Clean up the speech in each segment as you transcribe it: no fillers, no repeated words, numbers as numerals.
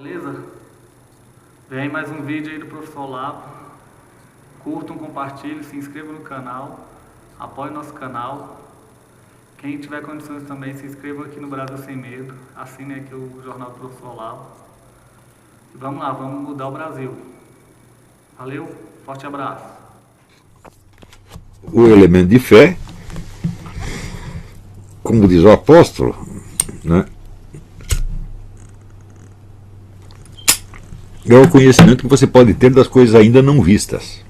Beleza? Vem aí mais um vídeo aí do Professor Olavo. Curtam, compartilhem, se inscrevam no canal, apoiem nosso canal. Quem tiver condições também, se inscreva aqui no Brasil Sem Medo. Assine aqui o jornal do Professor Olavo. E vamos lá, vamos mudar o Brasil. Valeu, forte abraço. O elemento de fé, como diz o apóstolo, né, é o conhecimento que você pode ter das coisas ainda não vistas.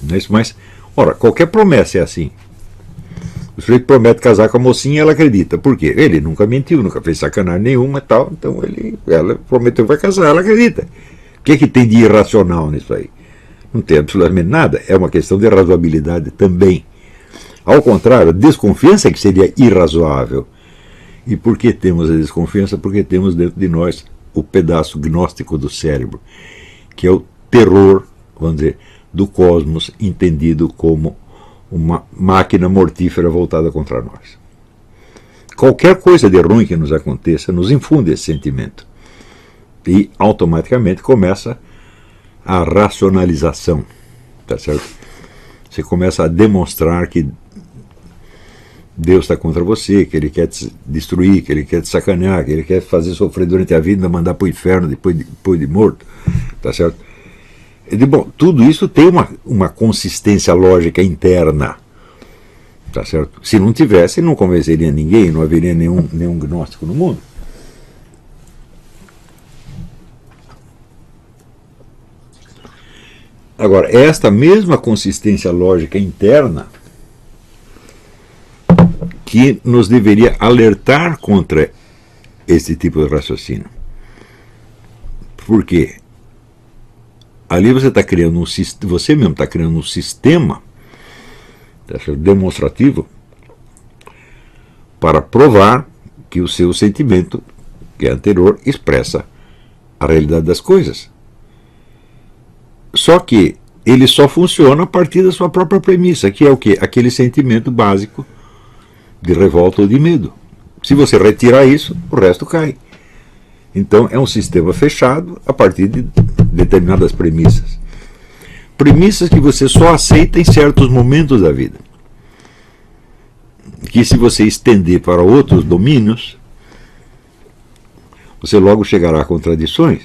Não é isso? Mas, ora, qualquer promessa é assim. O sujeito promete casar com a mocinha e ela acredita. Por quê? Ele nunca mentiu, nunca fez sacanagem nenhuma e tal. Então ela prometeu que vai casar, ela acredita. O que é que tem de irracional nisso aí? Não tem absolutamente nada. É uma questão de razoabilidade também. Ao contrário, a desconfiança é que seria irrazoável. E por que temos a desconfiança? Porque temos dentro de nós o pedaço gnóstico do cérebro, que é o terror, vamos dizer, do cosmos entendido como uma máquina mortífera voltada contra nós. Qualquer coisa de ruim que nos aconteça nos infunde esse sentimento. E automaticamente começa a racionalização. Tá certo? Você começa a demonstrar que Deus está contra você, que Ele quer te destruir, que Ele quer te sacanear, que Ele quer fazer sofrer durante a vida e mandar para o inferno depois de morto. Tá certo? Bom, tudo isso tem uma consistência lógica interna. Tá certo? Se não tivesse, não convenceria ninguém, não haveria nenhum gnóstico no mundo. Agora, esta mesma consistência lógica interna que nos deveria alertar contra esse tipo de raciocínio. Por quê? Ali você está criando você mesmo está criando um sistema demonstrativo para provar que o seu sentimento, que é anterior, expressa a realidade das coisas. Só que ele só funciona a partir da sua própria premissa, que é o quê? Aquele sentimento básico de revolta ou de medo. Se você retirar isso, o resto cai. Então é um sistema fechado a partir de determinadas premissas. Premissas que você só aceita em certos momentos da vida. Que se você estender para outros domínios, você logo chegará a contradições.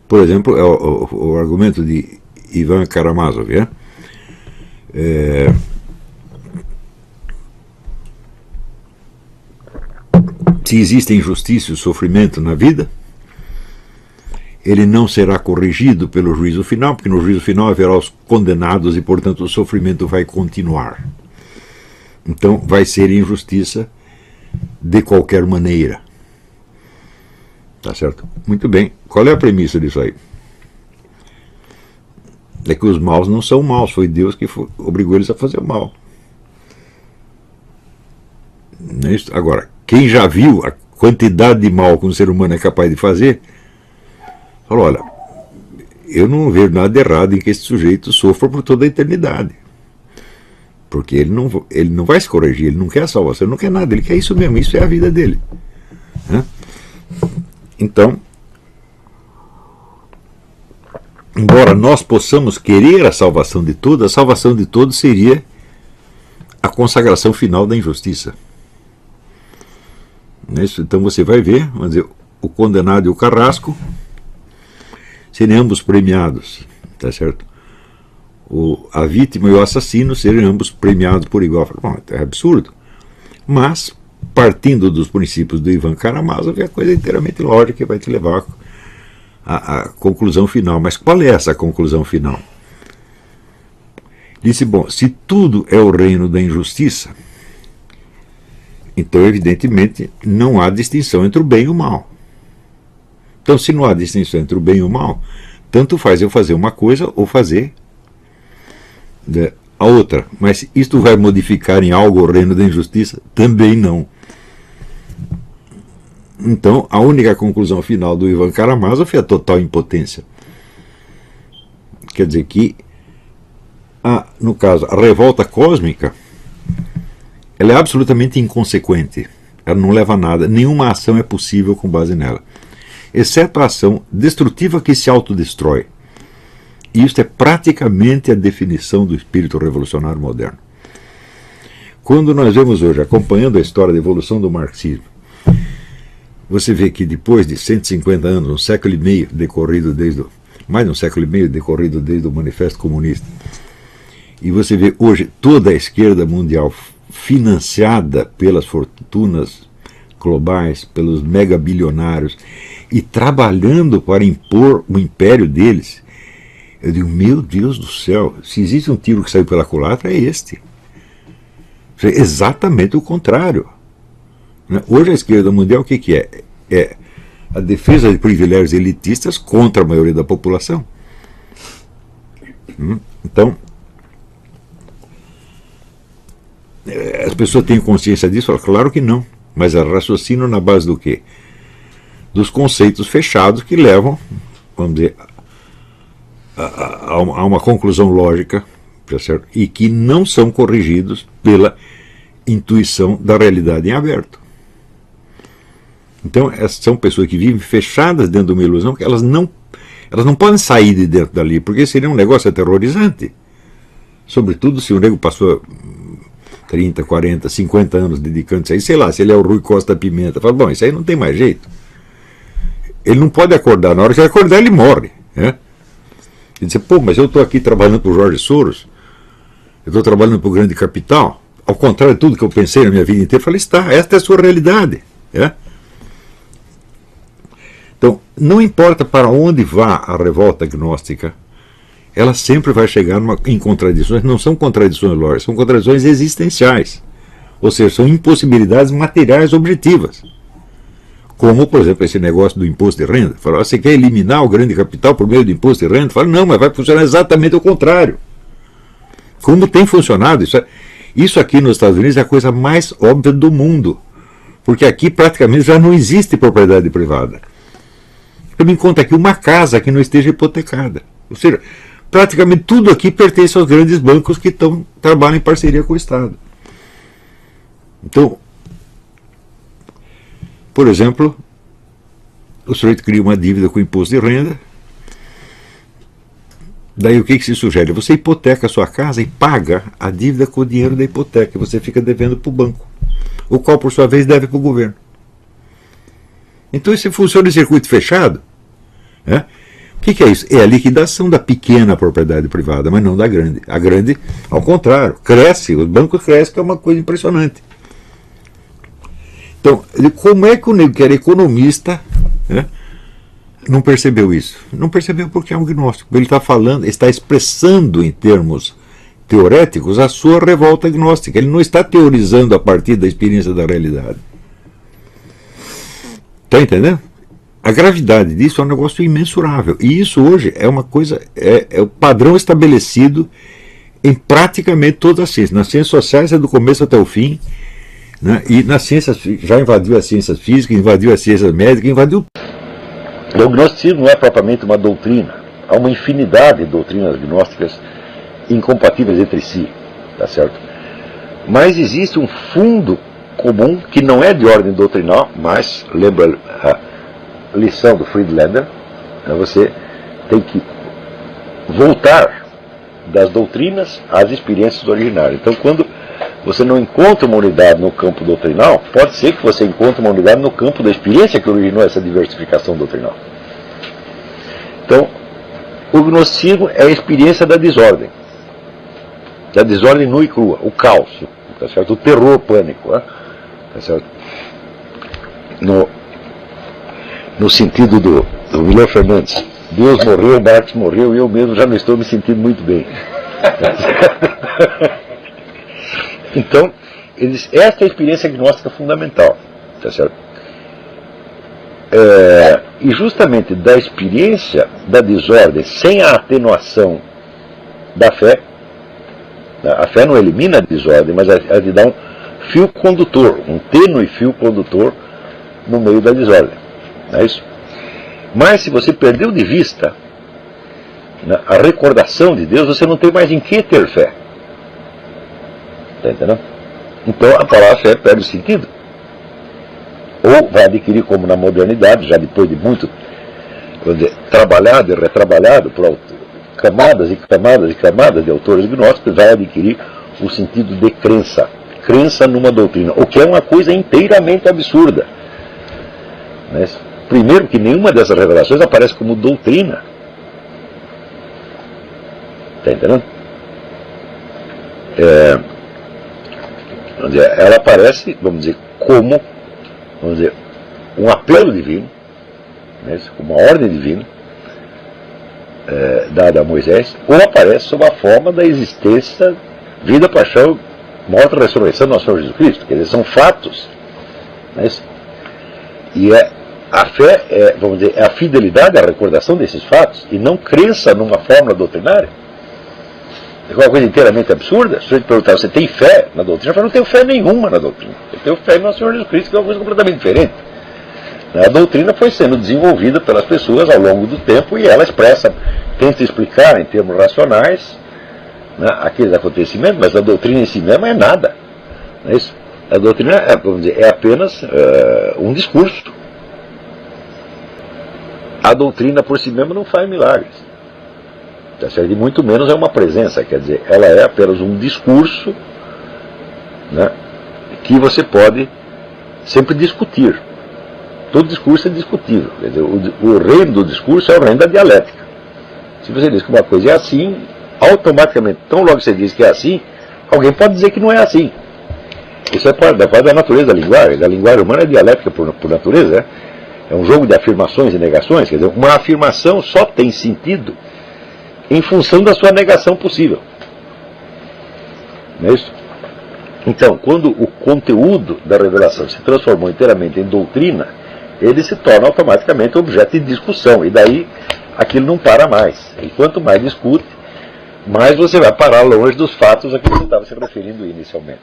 Por exemplo, é o argumento de Ivan Karamazov. Se existe injustiça e sofrimento na vida, ele não será corrigido pelo juízo final, porque no juízo final haverá os condenados e, portanto, o sofrimento vai continuar. Então, vai ser injustiça de qualquer maneira. Tá certo? Muito bem. Qual é a premissa disso aí? É que os maus não são maus, foi Deus que obrigou eles a fazer o mal. Não é isso? Agora, quem já viu a quantidade de mal que um ser humano é capaz de fazer, falou, olha, eu não vejo nada de errado em que esse sujeito sofra por toda a eternidade. Porque ele não vai se corrigir, ele não quer a salvação, ele não quer nada, ele quer isso mesmo, isso é a vida dele. Então, embora nós possamos querer a salvação de todos seria a consagração final da injustiça. Então você vai ver, vamos dizer, o condenado e o carrasco serem ambos premiados, tá certo? A vítima e o assassino serem ambos premiados por igual. Bom, é absurdo. Mas, partindo dos princípios do Ivan Karamazov, é coisa inteiramente lógica que vai te levar à conclusão final. Mas qual é essa conclusão final? Disse, bom, se tudo é o reino da injustiça, então, evidentemente, não há distinção entre o bem e o mal. Então, se não há distinção entre o bem e o mal, tanto faz eu fazer uma coisa ou fazer a outra. Mas isto vai modificar em algo o reino da injustiça? Também não. Então, a única conclusão final do Ivan Karamazov é a total impotência. Quer dizer que, no caso, a revolta cósmica, ela é absolutamente inconsequente. Ela não leva a nada. Nenhuma ação é possível com base nela. exceto a ação destrutiva que se autodestrói. E isso é praticamente a definição do espírito revolucionário moderno. Quando nós vemos hoje, acompanhando a história da evolução do marxismo, você vê que depois de 150 anos, um século e meio decorrido mais de um século e meio decorrido desde o Manifesto Comunista, e você vê hoje toda a esquerda mundial financiada pelas fortunas globais, pelos megabilionários, e trabalhando para impor o império deles, eu digo, meu Deus do céu, se existe um tiro que saiu pela culatra, é este. É exatamente o contrário. Hoje a esquerda mundial o que é? É a defesa de privilégios elitistas contra a maioria da população. Então, as pessoas têm consciência disso? Claro que não. Mas elas raciocinam na base do quê? Dos conceitos fechados que levam, vamos dizer, a uma conclusão lógica, certo? E que não são corrigidos pela intuição da realidade em aberto. Então, essas são pessoas que vivem fechadas dentro de uma ilusão que elas não podem sair de dentro dali, porque seria um negócio aterrorizante. Sobretudo se o nego passou 30, 40, 50 anos dedicando-se a isso, sei lá, se ele é o Rui Costa Pimenta, fala, bom, isso aí não tem mais jeito. Ele não pode acordar, na hora que ele acordar ele morre, né? Ele diz, pô, mas eu estou aqui trabalhando para o Jorge Soros, eu estou trabalhando para o grande capital, ao contrário de tudo que eu pensei na minha vida inteira, eu falei, está, esta é a sua realidade, né? Então, não importa para onde vá a revolta gnóstica, ela sempre vai chegar em contradições. Não são contradições lógicas, são contradições existenciais. Ou seja, são impossibilidades materiais objetivas. Como, por exemplo, esse negócio do imposto de renda. Fala, você quer eliminar o grande capital por meio do imposto de renda? Fala, não, mas vai funcionar exatamente o contrário. Como tem funcionado. Isso aqui nos Estados Unidos é a coisa mais óbvia do mundo. Porque aqui praticamente já não existe propriedade privada. Eu me encontro aqui uma casa que não esteja hipotecada. Ou seja, praticamente tudo aqui pertence aos grandes bancos que trabalham em parceria com o Estado. Então, por exemplo, o sujeito cria uma dívida com imposto de renda, daí o que se sugere? Você hipoteca a sua casa e paga a dívida com o dinheiro da hipoteca, você fica devendo para o banco, o qual, por sua vez, deve para o governo. Então, isso funciona em circuito fechado. Né? O que é isso? É a liquidação da pequena propriedade privada, mas não da grande. A grande, ao contrário, cresce, os bancos crescem, que é uma coisa impressionante. Então, como é que o nego que era economista, né, não percebeu isso? Não percebeu porque é um gnóstico. Ele está falando, está expressando em termos teoréticos a sua revolta gnóstica. Ele não está teorizando a partir da experiência da realidade. Está entendendo? A gravidade disso é um negócio imensurável. E isso hoje é uma coisa, é o padrão estabelecido em praticamente todas as ciências. Nas ciências sociais é do começo até o fim, né? E nas ciências, já invadiu as ciências físicas, invadiu as ciências médicas, invadiu. O gnosticismo não é propriamente uma doutrina. Há uma infinidade de doutrinas gnósticas incompatíveis entre si, tá certo? Mas existe um fundo comum que não é de ordem doutrinal, mas, lembra a lição do Friedlander, você tem que voltar das doutrinas às experiências originárias. Então, quando você não encontra uma unidade no campo doutrinal, pode ser que você encontre uma unidade no campo da experiência que originou essa diversificação doutrinal. Então, o gnosticismo é a experiência da desordem nua e crua, o caos, tá certo? O terror, o pânico, tá certo? No sentido do Milor Fernandes, Deus morreu, Marx morreu e eu mesmo já não estou me sentindo muito bem. Então, esta é a experiência gnóstica fundamental, tá certo? E justamente da experiência da desordem, sem a atenuação da fé, a fé não elimina a desordem, mas ela te dá um fio condutor, um tênue fio condutor no meio da desordem. Não é isso? Mas se você perdeu de vista a recordação de Deus, você não tem mais em que ter fé. Está entendendo? Então a palavra fé perde o sentido. ou vai adquirir, como na modernidade, já depois de muito, vamos dizer, trabalhado e retrabalhado por camadas e camadas e camadas de autores gnósticos, vai adquirir o sentido de crença. Crença numa doutrina, o que é uma coisa inteiramente absurda. Mas, primeiro que nenhuma dessas revelações aparece como doutrina. Está entendendo? Vamos dizer, ela aparece, vamos dizer, como, vamos dizer, um apelo divino, né, uma ordem divina, dada a Moisés, ou aparece sob a forma da existência, vida, paixão, morte e ressurreição do nosso Senhor Jesus Cristo. Quer dizer, são fatos. Né, e a fé, vamos dizer, é a fidelidade à recordação desses fatos, e não crença numa fórmula doutrinária. É uma coisa inteiramente absurda. Se você perguntar, você tem fé na doutrina? Eu falo, não tenho fé nenhuma na doutrina. Eu tenho fé no nosso Senhor Jesus Cristo, que é uma coisa completamente diferente. A doutrina foi sendo desenvolvida pelas pessoas ao longo do tempo e ela expressa, tenta explicar em termos racionais, né, aqueles acontecimentos, mas a doutrina em si mesma é nada. Não é isso? A doutrina vamos dizer, é apenas um discurso. A doutrina por si mesma não faz milagres. Tá certo? E muito menos é uma presença, quer dizer, ela é apenas um discurso, né, que você pode sempre discutir. Todo discurso é discutível. Quer dizer, o reino do discurso é o reino da dialética. Se você diz que uma coisa é assim, automaticamente, tão logo que você diz que é assim, alguém pode dizer que não é assim. Isso é parte da natureza da linguagem. A linguagem humana é dialética por natureza. É um jogo de afirmações e negações. Quer dizer, uma afirmação só tem sentido em função da sua negação possível. Não é isso? Então, quando o conteúdo da revelação se transformou inteiramente em doutrina, ele se torna automaticamente objeto de discussão, e daí aquilo não para mais. E quanto mais discute, mais você vai parar longe dos fatos a que você estava se referindo inicialmente.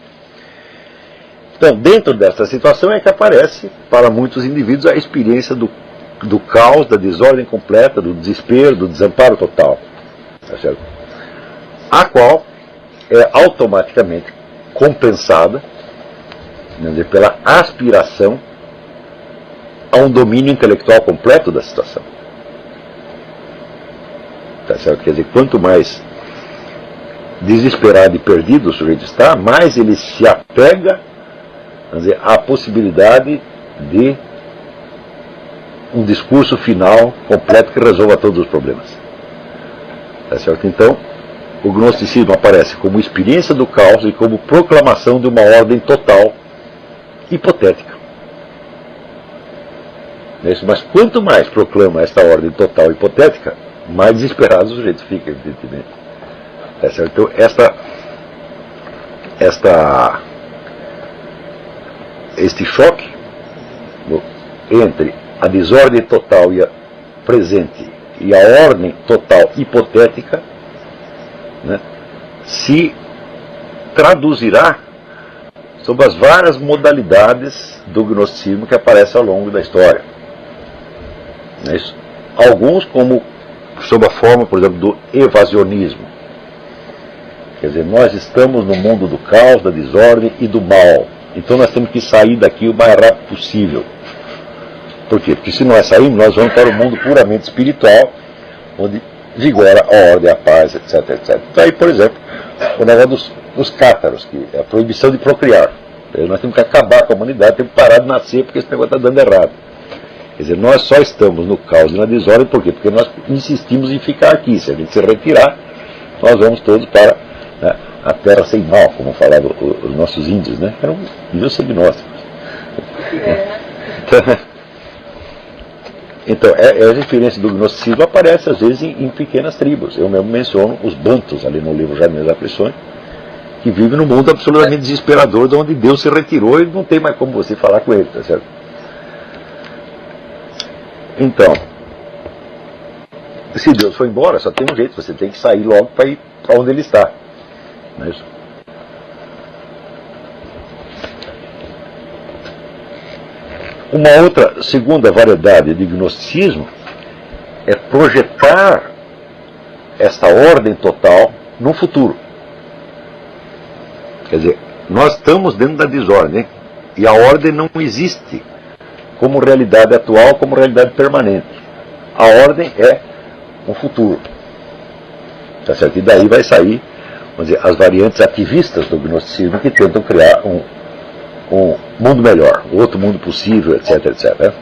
Então, dentro dessa situação é que aparece, para muitos indivíduos, a experiência do caos, da desordem completa, do desespero, do desamparo total. Tá certo? A qual é automaticamente compensada, né, pela aspiração a um domínio intelectual completo da situação. Tá certo? Quer dizer, quanto mais desesperado e perdido o sujeito está, mais ele se apega, vamos dizer, à possibilidade de um discurso final completo que resolva todos os problemas. Tá certo? Então, o gnosticismo aparece como experiência do caos e como proclamação de uma ordem total hipotética. Mas quanto mais proclama esta ordem total hipotética, mais desesperado o sujeito fica, evidentemente. Tá certo? Então, este choque entre a desordem total e a presente e a ordem total hipotética, né, se traduzirá sob as várias modalidades do gnosticismo que aparecem ao longo da história. Né, alguns como sob a forma, por exemplo, do evasionismo. Quer dizer, nós estamos no mundo do caos, da desordem e do mal. Então nós temos que sair daqui o mais rápido possível. Por quê? Porque se nós sairmos, nós vamos para o mundo puramente espiritual, onde vigora a ordem, a paz, etc, etc. Então aí, por exemplo, o negócio dos cátaros, que é a proibição de procriar. Nós temos que acabar com a humanidade, temos que parar de nascer, porque esse negócio está dando errado. Quer dizer, nós só estamos no caos e na desordem, por quê? Porque nós insistimos em ficar aqui. Se a gente se retirar, nós vamos todos para, né, a terra sem mal, como falavam os nossos índios, né? Eram índios agnósticos. Então, a referência do gnosticismo aparece às vezes em pequenas tribos. Eu mesmo menciono os bantus ali no livro Jardim das Aflições, que vivem num mundo absolutamente desesperador, de onde Deus se retirou e não tem mais como você falar com ele, tá certo? Então, se Deus foi embora, só tem um jeito, você tem que sair logo para ir para onde ele está. Não é isso? Uma outra, segunda variedade de gnosticismo é projetar esta ordem total no futuro. Quer dizer, nós estamos dentro da desordem, e a ordem não existe como realidade atual, como realidade permanente. A ordem é um futuro. Tá certo? E daí vai sair, vamos dizer, as variantes ativistas do gnosticismo que tentam criar um mundo melhor, outro mundo possível, etc, etc. Né?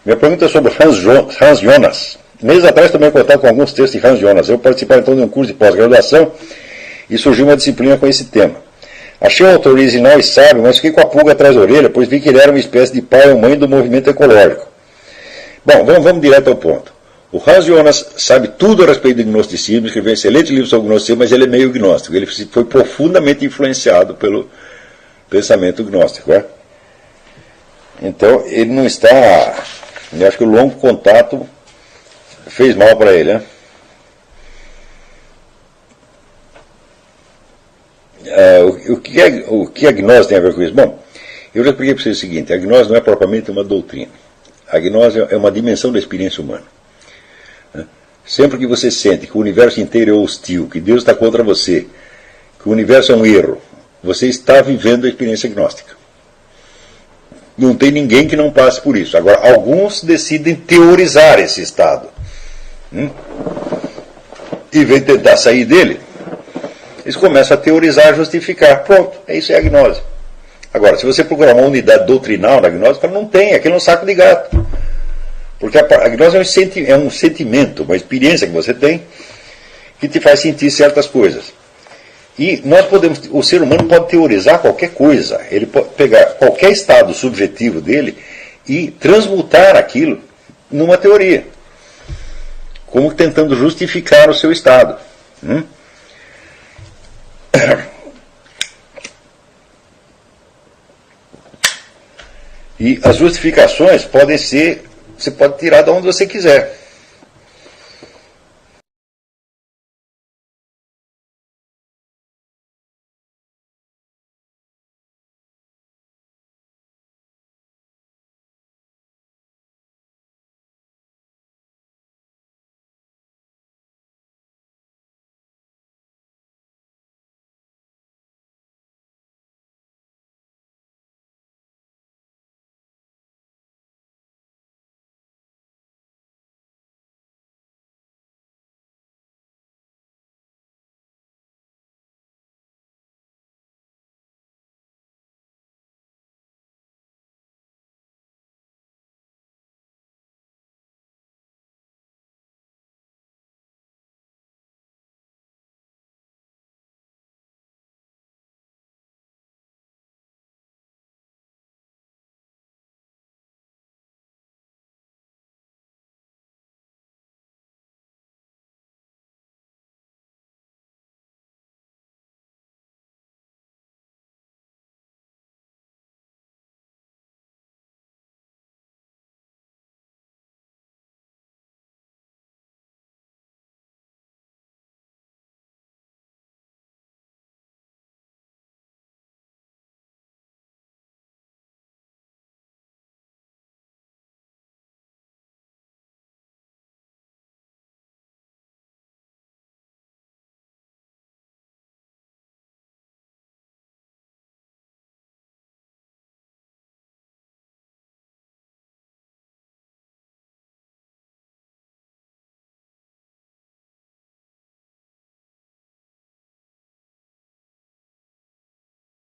Minha pergunta é sobre Hans Jonas. Meses atrás tomei contato com alguns textos de Hans Jonas. Eu participava então de um curso de pós-graduação e surgiu uma disciplina com esse tema. Achei o autor original e sábio, mas fiquei com a pulga atrás da orelha, pois vi que ele era uma espécie de pai ou mãe do movimento ecológico. Bom, vamos direto ao ponto. O Hans Jonas sabe tudo a respeito do gnosticismo, escreveu um excelente livro sobre o gnosticismo, mas ele é meio gnóstico. Ele foi profundamente influenciado pelo pensamento gnóstico. Né? Então, ele não está... Eu acho que o longo contato fez mal para ele. Né? O que a gnose tem a ver com isso? Bom, eu já expliquei para vocês o seguinte: a gnose não é propriamente uma doutrina. A gnose é uma dimensão da experiência humana. Sempre que você sente que o universo inteiro é hostil, que Deus está contra você, que o universo é um erro, você está vivendo a experiência gnóstica. Não tem ninguém que não passe por isso. Agora, alguns decidem teorizar esse estado. E vem tentar sair dele, eles começam a teorizar, a justificar. Pronto, isso é a gnose. Agora, se você procurar uma unidade doutrinal na gnose, não tem, aquilo é um saco de gato. Porque a gnose é um sentimento, uma experiência que você tem que te faz sentir certas coisas. E o ser humano pode teorizar qualquer coisa. Ele pode pegar qualquer estado subjetivo dele e transmutar aquilo numa teoria, como tentando justificar o seu estado. E as justificações podem ser, você pode tirar de onde você quiser.